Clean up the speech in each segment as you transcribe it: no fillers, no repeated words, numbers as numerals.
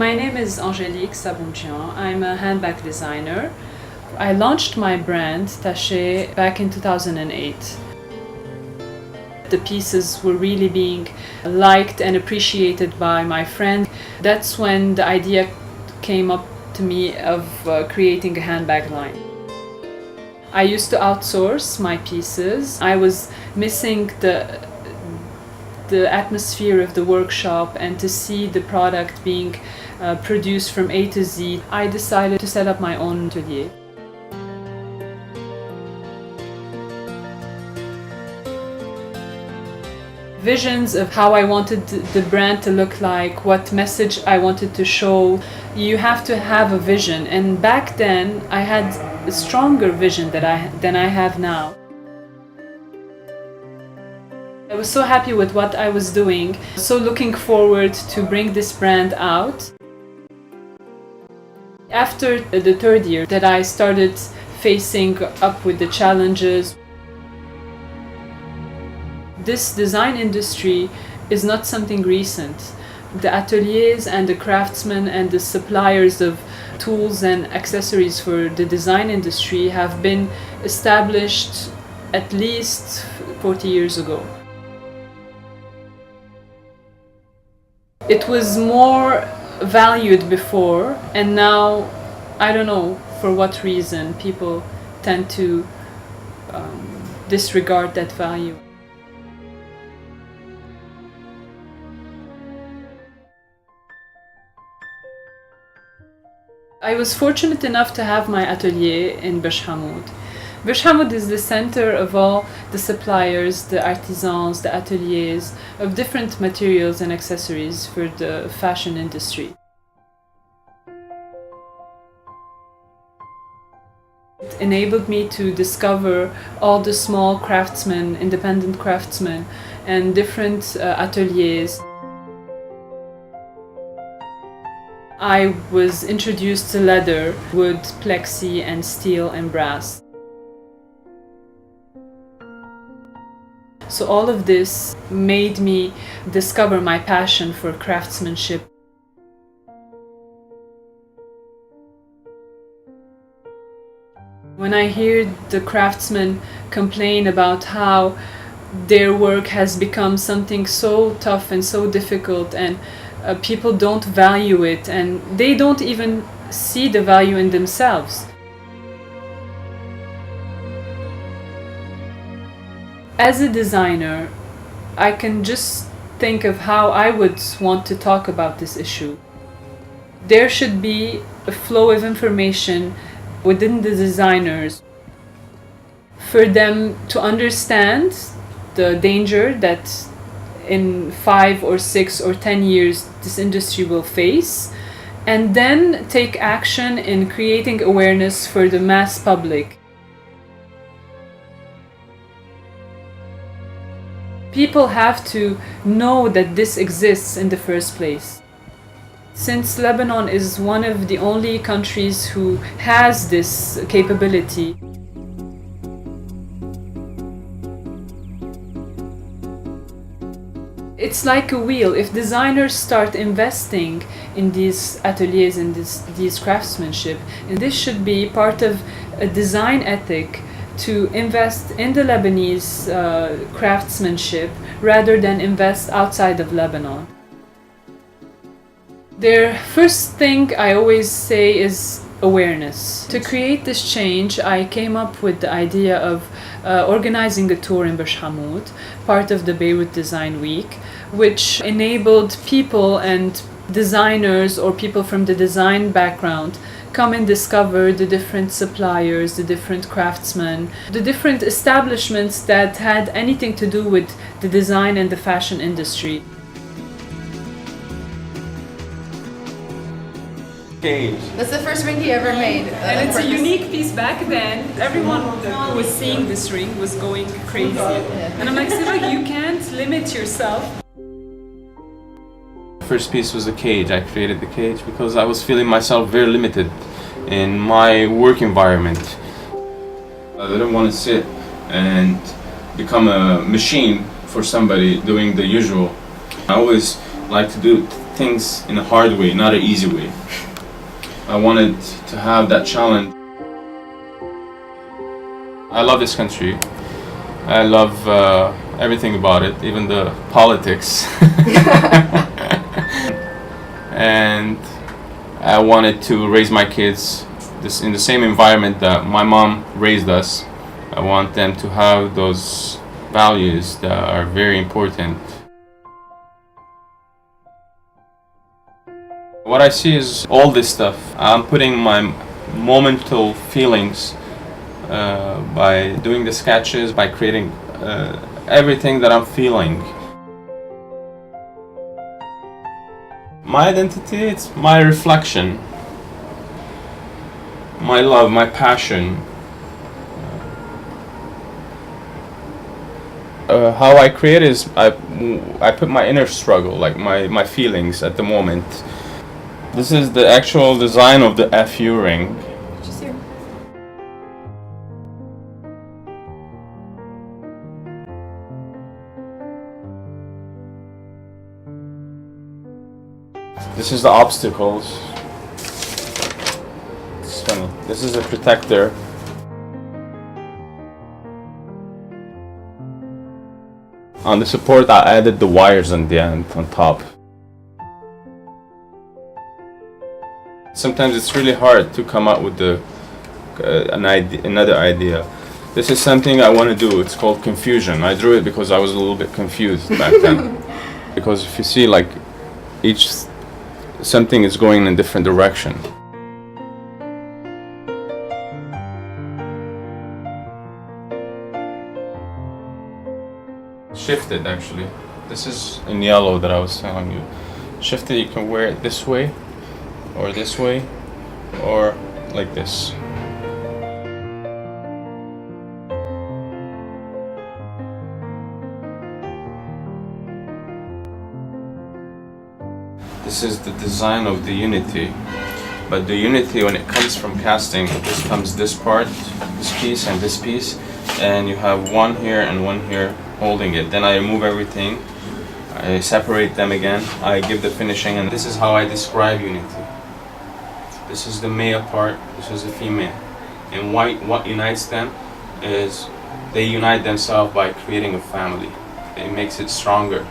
My name is Angélique Sabunjian. I'm a handbag designer. I launched my brand, Taché, back in 2008. The pieces were really being liked and appreciated by my friends. That's when the idea came up to me of creating a handbag line. I used to outsource my pieces. I was missing the atmosphere of the workshop and to see the product being produced from A to Z. I decided to set up my own atelier. Visions of how I wanted the brand to look like, what message I wanted to show. You have to have a vision, and back then I had a stronger vision than I have now. I was so happy with what I was doing, so looking forward to bring this brand out. After the third year that I started facing up with the challenges. This design industry is not something recent. The ateliers and the craftsmen and the suppliers of tools and accessories for the design industry have been established at least 40 years ago. It was more valued before, and now, I don't know for what reason, people tend to disregard that value. I was fortunate enough to have my atelier in Bourj Hamoud. Bourj Hamoud is the center of all the suppliers, the artisans, the ateliers of different materials and accessories for the fashion industry. It enabled me to discover all the small craftsmen, independent craftsmen, and different ateliers. I was introduced to leather, wood, plexi, and steel and brass. So all of this made me discover my passion for craftsmanship. When I hear the craftsmen complain about how their work has become something so tough and so difficult, and people don't value it, and they don't even see the value in themselves. As a designer, I can just think of how I would want to talk about this issue. There should be a flow of information within the designers for them to understand the danger that in 5 or 6 or 10 years this industry will face, and then take action in creating awareness for the mass public. People have to know that this exists in the first place. Since Lebanon is one of the only countries who has this capability, it's like a wheel. If designers start investing in these ateliers and these craftsmanship, and this should be part of a design ethic to invest in the Lebanese craftsmanship rather than invest outside of Lebanon. Their first thing I always say is awareness. To create this change, I came up with the idea of organizing a tour in Bourj Hamoud, part of the Beirut Design Week, which enabled people and designers or people from the design background come and discover the different suppliers, the different craftsmen, the different establishments that had anything to do with the design and the fashion industry. Cage. That's the first ring he ever made. And it's a unique piece. Back then, everyone who was seeing this ring was going crazy. And I'm like, Siva, you can't limit yourself. First piece was a cage. I created the cage because I was feeling myself very limited in my work environment. I didn't want to sit and become a machine for somebody doing the usual. I always like to do things in a hard way, not an easy way. I wanted to have that challenge. I love this country. I love everything about it, even the politics. And I wanted to raise my kids in the same environment that my mom raised us. I want them to have those values that are very important. What I see is all this stuff. I'm putting my momental feelings by doing the sketches, by creating everything that I'm feeling. My identity, it's my reflection, my love, my passion. How I create is I put my inner struggle, like my feelings at the moment. This is the actual design of the FU ring. This is the obstacles. It's funny. This is a protector. On the support, I added the wires on the end, on top. Sometimes it's really hard to come up with another idea. This is something I want to do. It's called confusion. I drew it because I was a little bit confused back then. Because if you see, like, something is going in a different direction. Shifted, actually. This is in yellow that I was telling you. Shifted, you can wear it this way, or like this. This is the design of the unity, but the unity, when it comes from casting, this comes this part, this piece and this piece, and you have one here and one here holding it. Then I remove everything, I separate them again, I give the finishing, and this is how I describe unity. This is the male part, this is the female, and what unites them is they unite themselves by creating a family. It makes it stronger.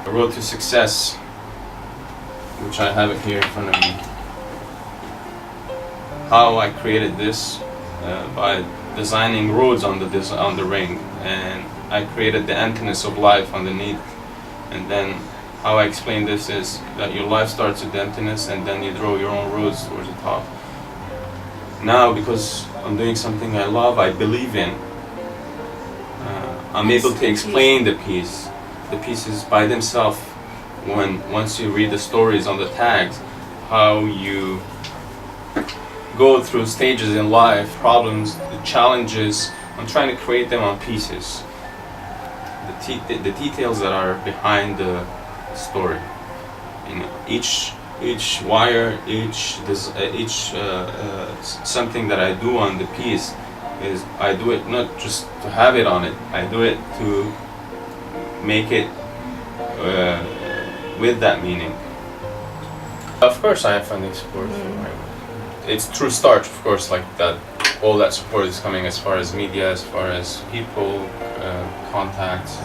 The road to success, which I have it here in front of me. How I created this by designing roads on the ring, and I created the emptiness of life underneath. And then how I explain this is that your life starts with emptiness, and then you draw your own roads towards the top. Now, because I'm doing something I love, I believe in, I'm able to explain the pieces by themselves. Once you read the stories on the tags, how you go through stages in life, problems, the challenges, I'm trying to create them on pieces. The details that are behind the story. You know, each wire, each something that I do on the piece is I do it not just to have it on it. I do it to make it with that meaning. Of course, I have funding support. It's through Starch, of course, like that. All that support is coming as far as media, as far as people, contacts. So.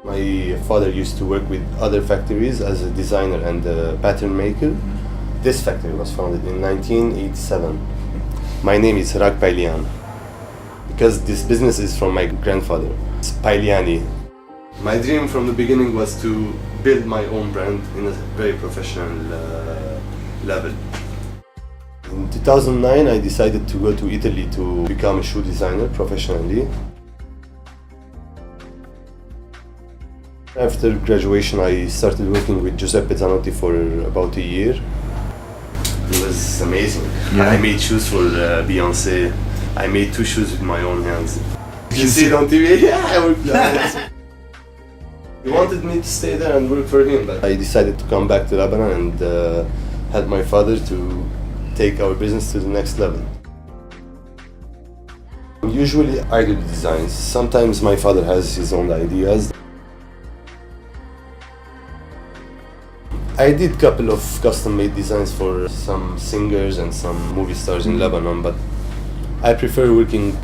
My father used to work with other factories as a designer and a pattern maker. This factory was founded in 1987. My name is Rak Pailian, because this business is from my grandfather. It's Pailiani. My dream from the beginning was to build my own brand in a very professional level. In 2009, I decided to go to Italy to become a shoe designer professionally. After graduation, I started working with Giuseppe Zanotti for about a year. was amazing. Yeah. I made shoes for Beyonce. I made 2 shoes with my own hands. You see it on TV? Yeah, I worked there. He wanted me to stay there and work for him, but I decided to come back to Lebanon and help my father to take our business to the next level. Usually I do the designs. Sometimes my father has his own ideas. I did a couple of custom-made designs for some singers and some movie stars in Lebanon, but I prefer working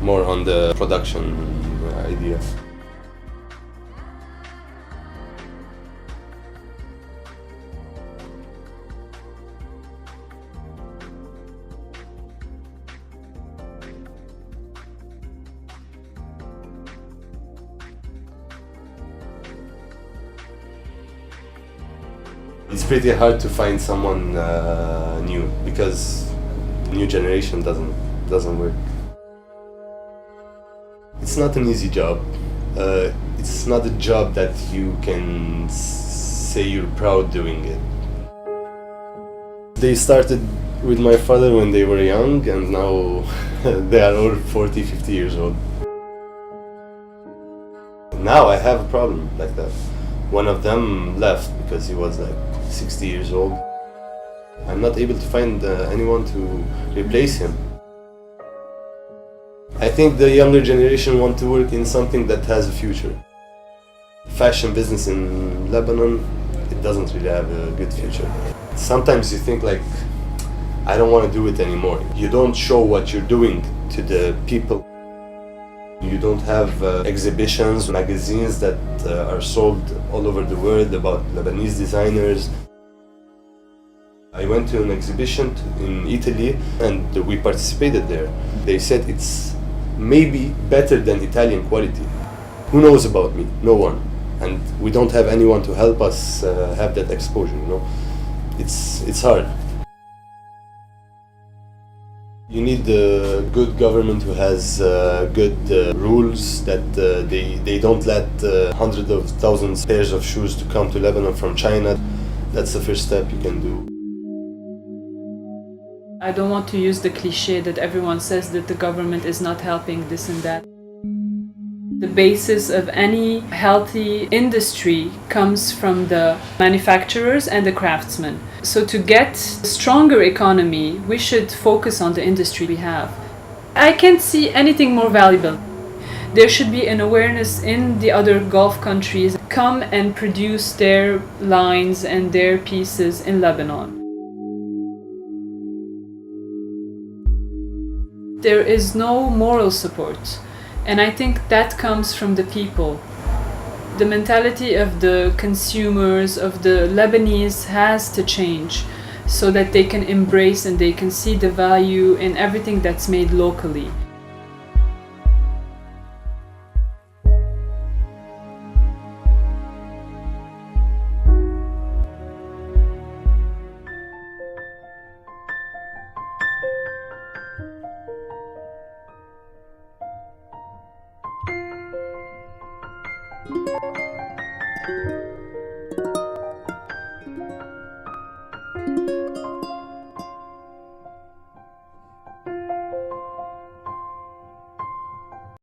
more on the production idea. It's pretty hard to find someone new because new generation doesn't work. It's not an easy job. It's not a job that you can say you're proud doing it. They started with my father when they were young, and now they are all 40, 50 years old. Now I have a problem like that. One of them left because he was like 60 years old. I'm not able to find anyone to replace him. I think the younger generation want to work in something that has a future. Fashion business in Lebanon, it doesn't really have a good future. Sometimes you think like, I don't want to do it anymore. You don't show what you're doing to the people. You don't have exhibitions, magazines that are sold all over the world about Lebanese designers. I went to an exhibition in Italy and we participated there. They said it's maybe better than Italian quality. Who knows about me? No one. And we don't have anyone to help us have that exposure, you know. It's hard. You need a good government who has good rules that they don't let hundreds of thousands pairs of shoes to come to Lebanon from China. That's the first step you can do. I don't want to use the cliche that everyone says that the government is not helping this and that. The basis of any healthy industry comes from the manufacturers and the craftsmen. So to get a stronger economy, we should focus on the industry we have. I can't see anything more valuable. There should be an awareness in the other Gulf countries. Come and produce their lines and their pieces in Lebanon. There is no moral support. And I think that comes from the people. The mentality of the consumers, of the Lebanese, has to change so that they can embrace and they can see the value in everything that's made locally. Thank you.